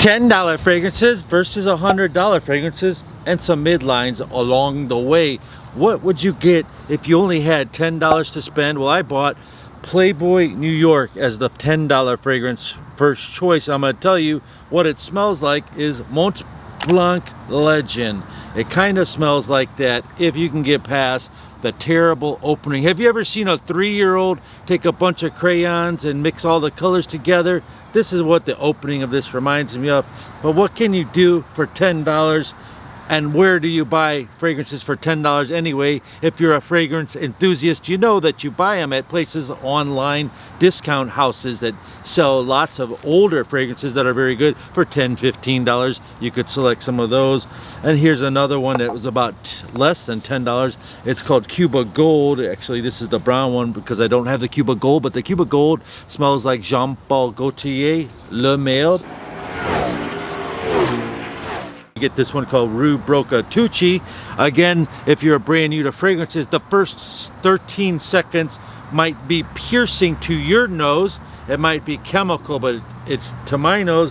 $10 fragrances versus $100 fragrances and some midlines along the way. What would you get if you only had $10 to spend? Well, I bought Playboy New York as the $10 fragrance first choice. I'm going to tell you what it smells like is Mont Blanc Legend. It kind of smells like that if you can get past the terrible opening. Have you ever seen a 3-year-old take a bunch of crayons and mix all the colors together? This is what the opening of this reminds me of. But what can you do for $10? And where do you buy fragrances for $10 anyway? If you're a fragrance enthusiast, you know that you buy them at places, online discount houses that sell lots of older fragrances that are very good for $10, $15. You could select some of those. And here's another one that was about less than $10. It's called Cuba Gold. Actually, this is the brown one because I don't have the Cuba Gold, but the Cuba Gold smells like Jean-Paul Gaultier Le Male. Get this one called Rue Broca Tucci. Again, if you're brand new to fragrances, the first 13 seconds might be piercing to your nose. It might be chemical, but it's to my nose,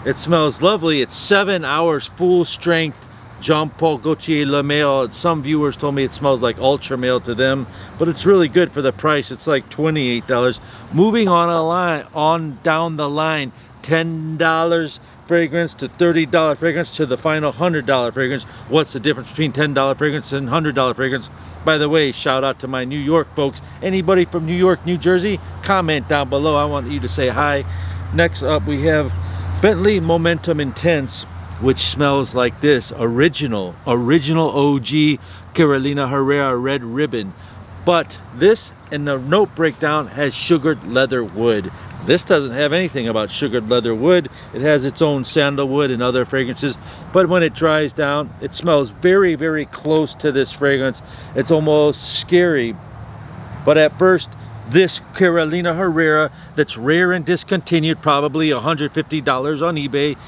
it smells lovely. It's 7 hours full strength Jean-Paul Gaultier Le Male. Some viewers told me it smells like ultra male to them, but it's really good for the price. It's like $28. Moving on down the line, $10 fragrance to $30 fragrance to the final $100 fragrance. What's the difference between $10 fragrance and $100 fragrance? By the way, shout out to my New York folks. Anybody from New York, New Jersey, comment down below. I want you to say hi. Next up we have Bentley Momentum Intense, which smells like this. Original OG Carolina Herrera Red Ribbon. But this in the note breakdown has sugared leather wood. This doesn't have anything about sugared leather wood. It has its own sandalwood and other fragrances, but when it dries down, it smells very, very close to this fragrance. It's almost scary. But at first, this Carolina Herrera that's rare and discontinued, probably $150 on eBay,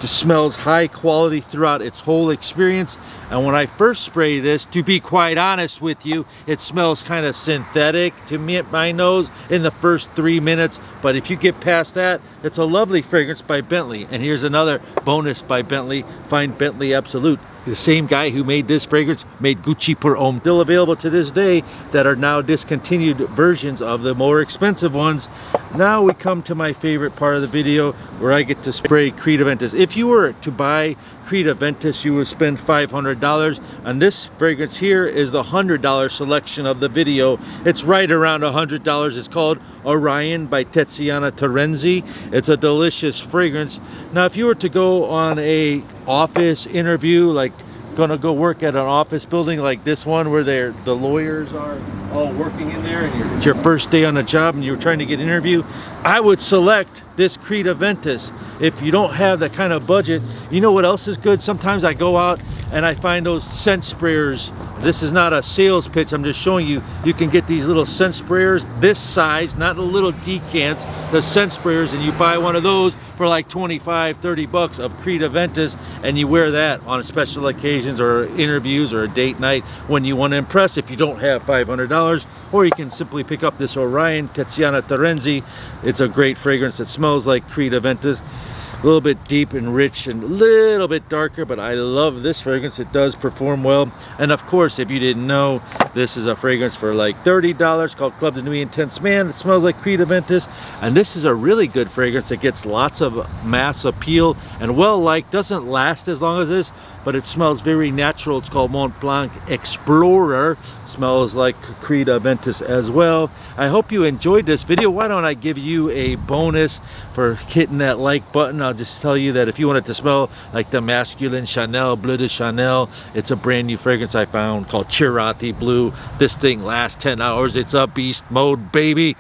just smells high quality throughout its whole experience. And when I first spray this, to be quite honest with you, it smells kind of synthetic to me at my nose in the first 3 minutes. But if you get past that, it's a lovely fragrance by Bentley. And here's another bonus by Bentley. Find Bentley Absolute. The same guy who made this fragrance made Gucci Pour Homme. Still available to this day that are now discontinued versions of the more expensive ones. Now we come to my favorite part of the video where I get to spray Creed Aventus. If you were to buy Creed Aventus, you would spend $500. And this fragrance here is the $100 selection of the video. It's right around $100. It's called Orion by Tiziana Terenzi. It's a delicious fragrance. Now, if you were to go on a office interview, like gonna go work at an office building like this one where the lawyers are all working in there and it's your first day on the job and you're trying to get an interview, I would select this Creed Aventus. If you don't have that kind of budget, you know what else is good? Sometimes I go out and I find those scent sprayers. This is not a sales pitch, I'm just showing you. You can get these little scent sprayers this size, not the little decants, the scent sprayers, and you buy one of those for like 25, 30 bucks of Creed Aventus, and you wear that on special occasions or interviews or a date night when you want to impress if you don't have $500. Or you can simply pick up this Orion Tiziana Terenzi. It's a great fragrance. It smells like Creed Aventus. A little bit deep and rich and a little bit darker, but I love this fragrance. It does perform well. And of course, if you didn't know, this is a fragrance for like $30 called Club de Nuit Intense Man. It smells like Creed Aventus, and this is a really good fragrance. It gets lots of mass appeal and well liked. Doesn't last as long as this, but it smells very natural. It's called Mont Blanc Explorer. Smells like Creed Aventus as well. I hope you enjoyed this video. Why don't I give you a bonus for hitting that like button? I'll just tell you that if you want it to smell like the masculine Chanel Bleu de Chanel, it's a brand new fragrance I found called Chirati Blue. This thing lasts 10 hours. It's a beast mode, baby.